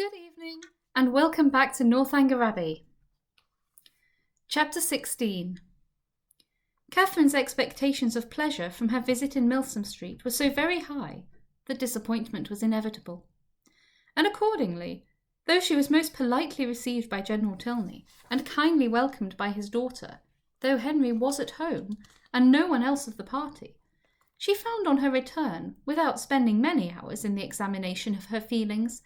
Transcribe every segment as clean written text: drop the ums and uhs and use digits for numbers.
Good evening, and welcome back to Northanger Abbey. Chapter 16. Catherine's expectations of pleasure from her visit in Milsom Street were so very high that disappointment was inevitable. And accordingly, though she was most politely received by General Tilney and kindly welcomed by his daughter, though Henry was at home and no one else of the party, she found on her return, without spending many hours in the examination of her feelings,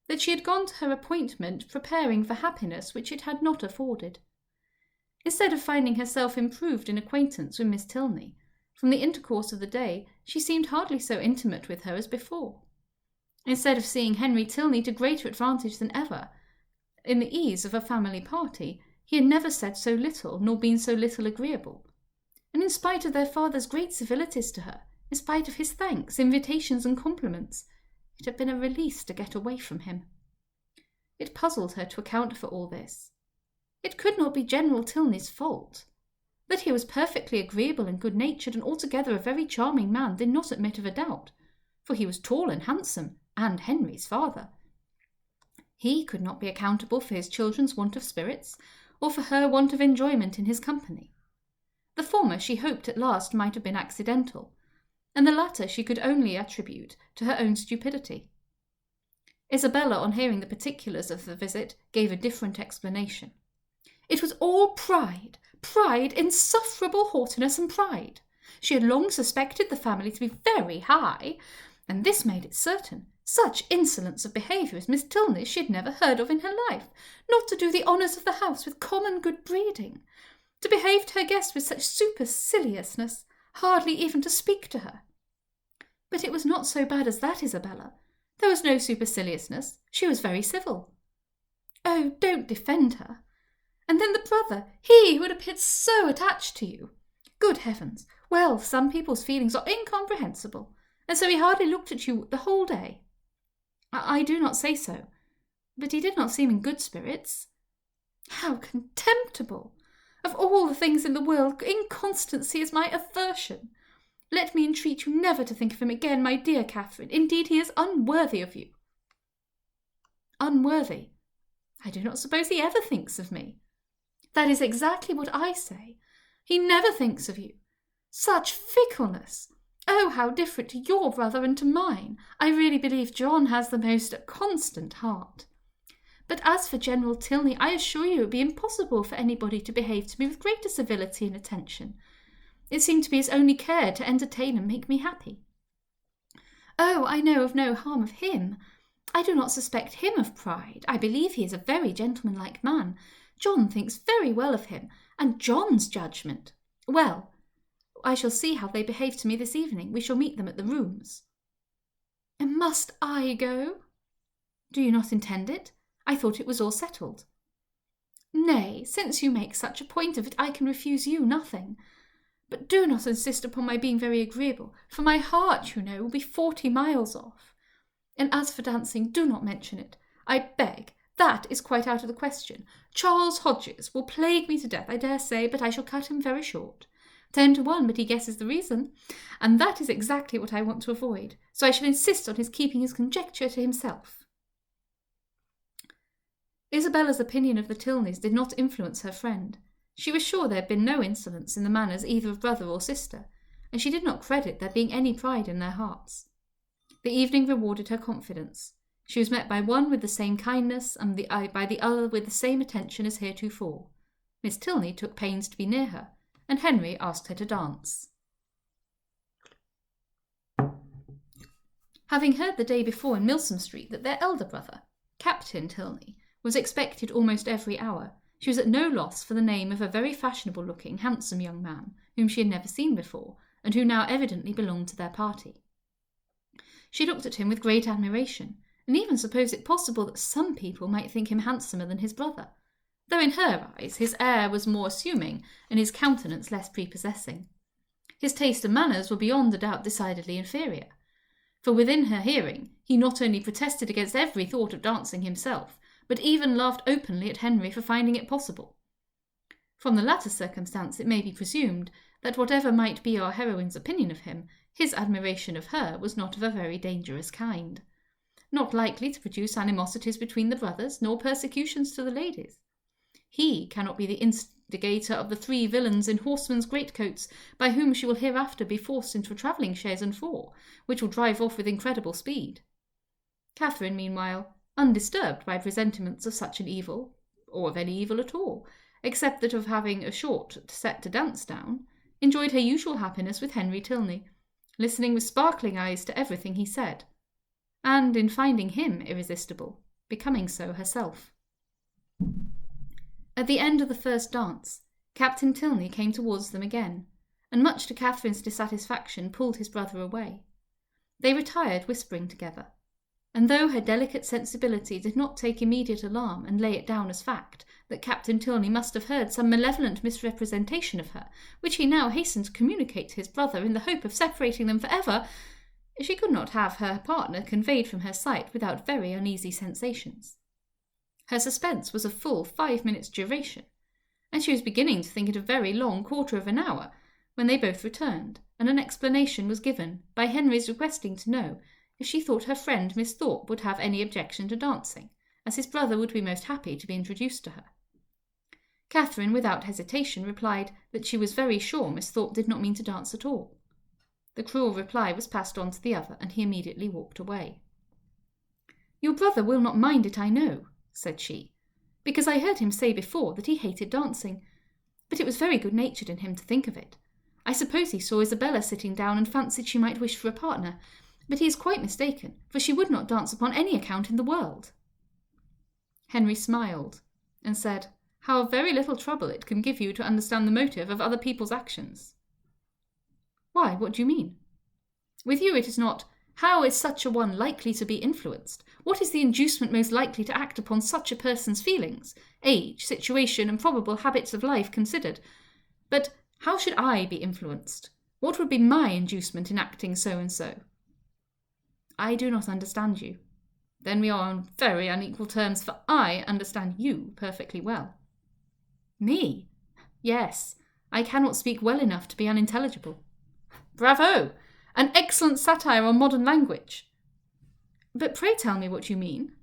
that she had gone to her appointment preparing for happiness which it had not afforded. Instead of finding herself improved in acquaintance with Miss Tilney, from the intercourse of the day she seemed hardly so intimate with her as before. Instead of seeing Henry Tilney to greater advantage than ever, in the ease of a family party, he had never said so little, nor been so little agreeable. And in spite of their father's great civilities to her, in spite of his thanks, invitations, and compliments, it had been a release to get away from him. It puzzled her to account for all this. It could not be General Tilney's fault. That he was perfectly agreeable and good-natured and altogether a very charming man did not admit of a doubt, for he was tall and handsome, and Henry's father. He could not be accountable for his children's want of spirits, or for her want of enjoyment in his company. The former she hoped at last might have been accidental, and the latter she could only attribute to her own stupidity. Isabella, on hearing the particulars of the visit, gave a different explanation. It was all pride, insufferable haughtiness and pride. She had long suspected the family to be very high, and this made it certain. Such insolence of behaviour as Miss Tilney's she had never heard of in her life, not to do the honours of the house with common good breeding, to behave to her guests with such superciliousness, hardly even to speak to her. But it was not so bad as that, Isabella. There was no superciliousness. She was very civil. Oh, don't defend her. And then the brother, he who had appeared so attached to you. Good heavens! Well, some people's feelings are incomprehensible, and so he hardly looked at you the whole day. I do not say so, but he did not seem in good spirits. How contemptible! Of all the things in the world, inconstancy is my aversion. Let me entreat you never to think of him again, my dear Catherine. Indeed, he is unworthy of you. Unworthy? I do not suppose he ever thinks of me. That is exactly what I say. He never thinks of you. Such fickleness! Oh, how different to your brother and to mine! I really believe John has the most constant heart. But as for General Tilney, I assure you it would be impossible for anybody to behave to me with greater civility and attention. It seemed to be his only care to entertain and make me happy. Oh, I know of no harm of him. I do not suspect him of pride. I believe he is a very gentlemanlike man. John thinks very well of him, and John's judgment. Well, I shall see how they behave to me this evening. We shall meet them at the rooms. And must I go? Do you not intend it? I thought it was all settled. Nay, since you make such a point of it, I can refuse you nothing. But do not insist upon my being very agreeable, for my heart, you know, will be 40 miles off. And as for dancing, do not mention it. I beg. That is quite out of the question. Charles Hodges will plague me to death, I dare say, but I shall cut him very short. 10 to 1, but he guesses the reason, and that is exactly what I want to avoid, so I shall insist on his keeping his conjecture to himself. Isabella's opinion of the Tilneys did not influence her friend. She was sure there had been no insolence in the manners either of brother or sister, and she did not credit there being any pride in their hearts. The evening rewarded her confidence. She was met by one with the same kindness, and by the other with the same attention as heretofore. Miss Tilney took pains to be near her, and Henry asked her to dance. Having heard the day before in Milsom Street that their elder brother, Captain Tilney, was expected almost every hour, she was at no loss for the name of a very fashionable-looking, handsome young man, whom she had never seen before, and who now evidently belonged to their party. She looked at him with great admiration, and even supposed it possible that some people might think him handsomer than his brother, though in her eyes his air was more assuming, and his countenance less prepossessing. His taste and manners were beyond a doubt decidedly inferior, for within her hearing he not only protested against every thought of dancing himself, but even laughed openly at Henry for finding it possible. From the latter circumstance it may be presumed that whatever might be our heroine's opinion of him, his admiration of her was not of a very dangerous kind. not likely to produce animosities between the brothers, nor persecutions to the ladies. He cannot be the instigator of the 3 villains in horsemen's greatcoats, by whom she will hereafter be forced into a travelling chaise and 4, which will drive off with incredible speed. Catherine, meanwhile, undisturbed by presentiments of such an evil, or of any evil at all, except that of having a short set to dance down, enjoyed her usual happiness with Henry Tilney, listening with sparkling eyes to everything he said, and in finding him irresistible, becoming so herself. At the end of the first dance, Captain Tilney came towards them again, and much to Catherine's dissatisfaction pulled his brother away. They retired whispering together, and though her delicate sensibility did not take immediate alarm and lay it down as fact that Captain Tilney must have heard some malevolent misrepresentation of her, which he now hastened to communicate to his brother in the hope of separating them for ever, she could not have her partner conveyed from her sight without very uneasy sensations. Her suspense was of full 5 minutes' duration, and she was beginning to think it a very long 1/4 of an hour, when they both returned, and an explanation was given by Henry's requesting to know if she thought her friend Miss Thorpe would have any objection to dancing, as his brother would be most happy to be introduced to her. Catherine, without hesitation, replied that she was very sure Miss Thorpe did not mean to dance at all. The cruel reply was passed on to the other, and he immediately walked away. "Your brother will not mind it, I know," said she, "because I heard him say before that he hated dancing, but it was very good-natured in him to think of it. I suppose he saw Isabella sitting down and fancied she might wish for a partner, but he is quite mistaken, for she would not dance upon any account in the world." Henry smiled, and said, "How very little trouble it can give you to understand the motive of other people's actions." "Why, what do you mean?" "With you it is not, how is such a one likely to be influenced? What is the inducement most likely to act upon such a person's feelings, age, situation, and probable habits of life considered? But how should I be influenced? What would be my inducement in acting so and so?" "I do not understand you." "Then we are on very unequal terms, for I understand you perfectly well." "Me?" "Yes, I cannot speak well enough to be unintelligible." "Bravo! An excellent satire on modern language." "But pray tell me what you mean."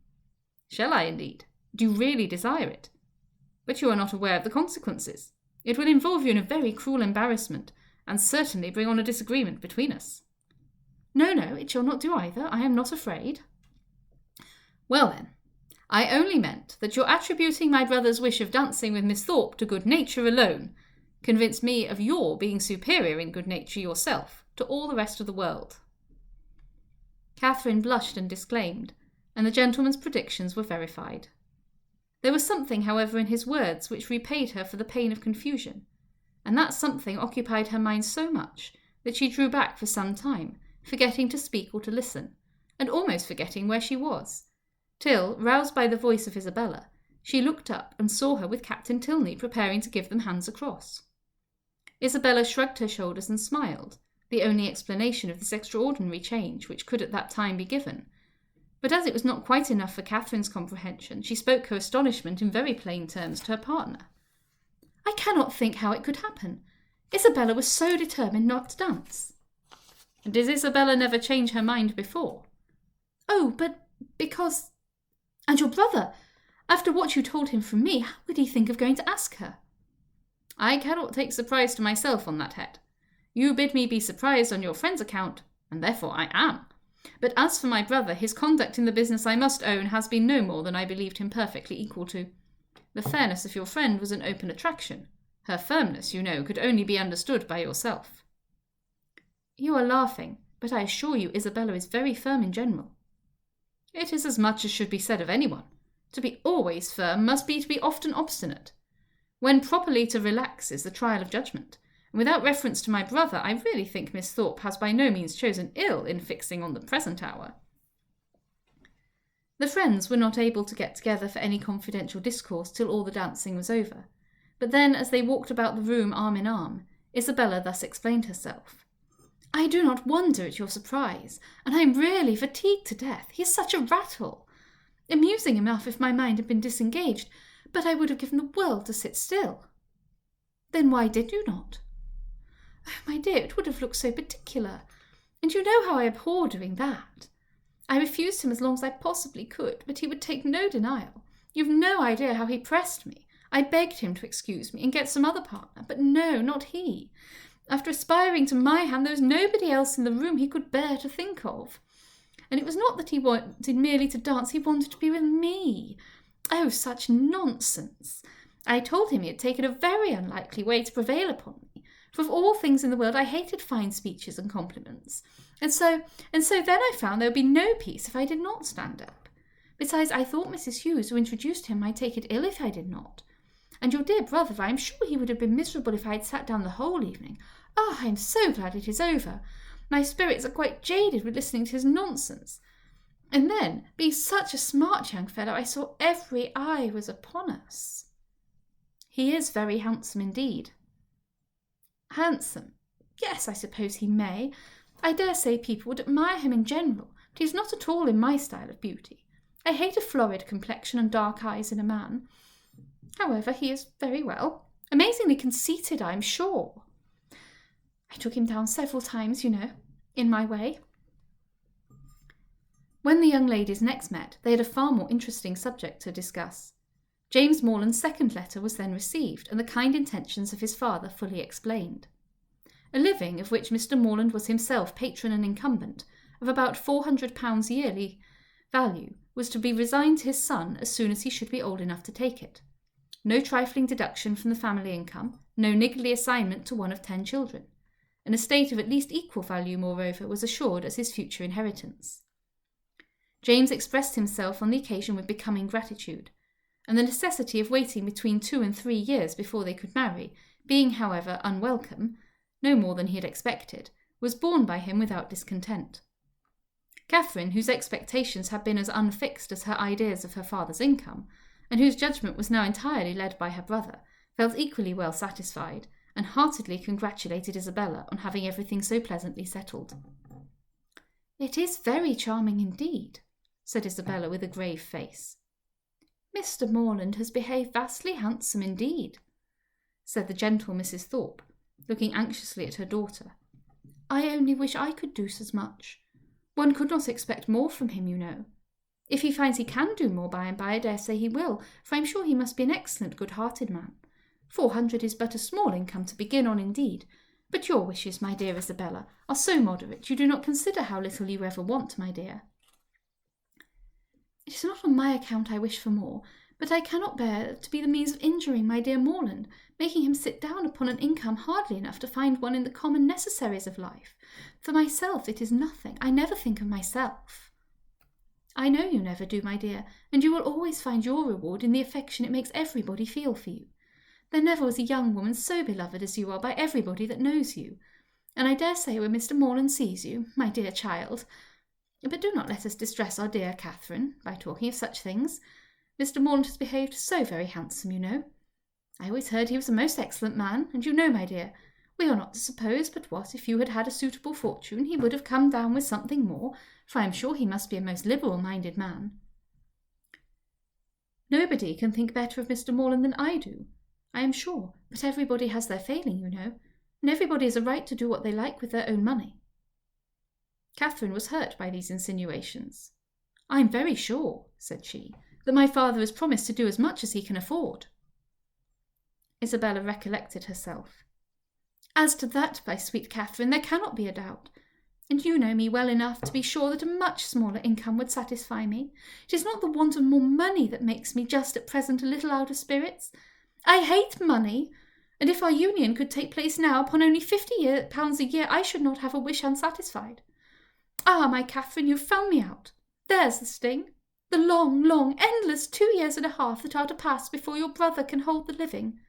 "Shall I, indeed? Do you really desire it? But you are not aware of the consequences. It will involve you in a very cruel embarrassment, and certainly bring on a disagreement between us." "No, it shall not do either. I am not afraid." "Well then, I only meant that your attributing my brother's wish of dancing with Miss Thorpe to good nature alone convinced me of your being superior in good nature yourself to all the rest of the world." Catherine blushed and disclaimed, and the gentleman's predictions were verified. There was something, however, in his words which repaid her for the pain of confusion, and that something occupied her mind so much that she drew back for some time, forgetting to speak or to listen, and almost forgetting where she was, till, roused by the voice of Isabella, she looked up and saw her with Captain Tilney preparing to give them hands across. Isabella shrugged her shoulders and smiled, the only explanation of this extraordinary change which could at that time be given, but as it was not quite enough for Catherine's comprehension, she spoke her astonishment in very plain terms to her partner. "I cannot think how it could happen. Isabella was so determined not to dance." "Did Isabella never change her mind before?" "Oh, but because... And your brother, after what you told him from me, how could he think of going to ask her?" "I cannot take surprise to myself on that head. You bid me be surprised on your friend's account, and therefore I am. But as for my brother, his conduct in the business, I must own, has been no more than I believed him perfectly equal to. The fairness of your friend was an open attraction. Her firmness, you know, could only be understood by yourself." "You are laughing, but I assure you Isabella is very firm in general." "It is as much as should be said of anyone. To be always firm must be to be often obstinate. When properly to relax is the trial of judgment, and without reference to my brother, I really think Miss Thorpe has by no means chosen ill in fixing on the present hour." The friends were not able to get together for any confidential discourse till all the dancing was over, but then, as they walked about the room arm in arm, Isabella thus explained herself. "I do not wonder at your surprise, and I am really fatigued to death. He is such a rattle. Amusing enough if my mind had been disengaged, but I would have given the world to sit still." "Then why did you not?" "Oh, my dear, it would have looked so particular, and you know how I abhor doing that. I refused him as long as I possibly could, but he would take no denial. You've no idea how he pressed me. I begged him to excuse me and get some other partner, but no, not he. After aspiring to my hand, there was nobody else in the room he could bear to think of. And it was not that he wanted merely to dance, he wanted to be with me. Oh, such nonsense! I told him he had taken a very unlikely way to prevail upon me, for of all things in the world I hated fine speeches and compliments. And so then I found there would be no peace if I did not stand up. Besides, I thought Mrs. Hughes, who introduced him, might take it ill if I did not. And your dear brother, I am sure he would have been miserable if I had sat down the whole evening. Ah, I am so glad it is over. My spirits are quite jaded with listening to his nonsense. And then, being such a smart young fellow, I saw every eye was upon us. He is very handsome indeed. Handsome? Yes, I suppose he may. I dare say people would admire him in general, but he is not at all in my style of beauty. I hate a florid complexion and dark eyes in a man. However, he is very well. Amazingly conceited, I am sure. I took him down several times, in my way. When the young ladies next met, they had a far more interesting subject to discuss. James Morland's second letter was then received, and the kind intentions of his father fully explained. A living, of which Mr. Morland was himself patron and incumbent, of about £400 yearly value, was to be resigned to his son as soon as he should be old enough to take it. No trifling deduction from the family income, no niggardly assignment to one of 10 children. An estate of at least equal value, moreover, was assured as his future inheritance. James expressed himself on the occasion with becoming gratitude, and the necessity of waiting between 2 and 3 years before they could marry, being, however, unwelcome, no more than he had expected, was borne by him without discontent. Catherine, whose expectations had been as unfixed as her ideas of her father's income, and whose judgment was now entirely led by her brother, felt equally well satisfied, and heartily congratulated Isabella on having everything so pleasantly settled. "It is very charming indeed," said Isabella with a grave face. "Mr. Morland has behaved vastly handsome indeed," said the gentle Mrs. Thorpe, looking anxiously at her daughter. "I only wish I could do as much. One could not expect more from him, If he finds he can do more by and by, I dare say he will, for I am sure he must be an excellent good-hearted man. 400 is but a small income to begin on indeed, but your wishes, my dear Isabella, are so moderate you do not consider how little you ever want, my dear." "It is not on my account I wish for more, but I cannot bear to be the means of injuring my dear Morland, making him sit down upon an income hardly enough to find one in the common necessaries of life. For myself it is nothing. I never think of myself." "I know you never do, my dear, and you will always find your reward in the affection it makes everybody feel for you. There never was a young woman so beloved as you are by everybody that knows you. And I dare say when Mr. Morland sees you, my dear child— But do not let us distress our dear Catherine by talking of such things. Mr. Morland has behaved so very handsome, I always heard he was a most excellent man, and my dear, we are not to suppose but what, if you had had a suitable fortune, he would have come down with something more, for I am sure he must be a most liberal-minded man." "Nobody can think better of Mr. Morland than I do, I am sure, but everybody has their failing, and everybody has a right to do what they like with their own money." Catherine was hurt by these insinuations. "I am very sure," said she, "that my father has promised to do as much as he can afford." Isabella recollected herself. "As to that, my sweet Catherine, there cannot be a doubt. And you know me well enough to be sure that a much smaller income would satisfy me. It is not the want of more money that makes me just at present a little out of spirits. I hate money, and if our union could take place now upon only £50 a year, I should not have a wish unsatisfied. Ah, my Catherine, you have found me out. There's the sting. The long, long, endless 2 years and a half that are to pass before your brother can hold the living."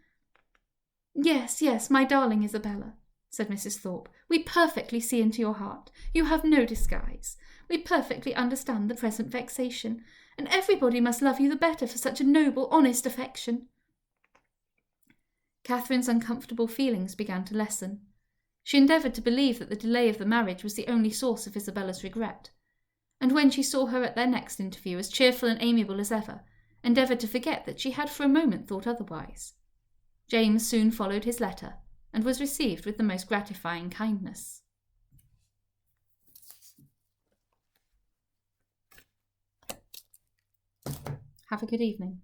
"Yes, yes, my darling Isabella," said Mrs. Thorpe, "we perfectly see into your heart. You have no disguise. We perfectly understand the present vexation, and everybody must love you the better for such a noble, honest affection." Catherine's uncomfortable feelings began to lessen. She endeavoured to believe that the delay of the marriage was the only source of Isabella's regret, and when she saw her at their next interview as cheerful and amiable as ever, endeavoured to forget that she had for a moment thought otherwise. James soon followed his letter, and was received with the most gratifying kindness. Have a good evening.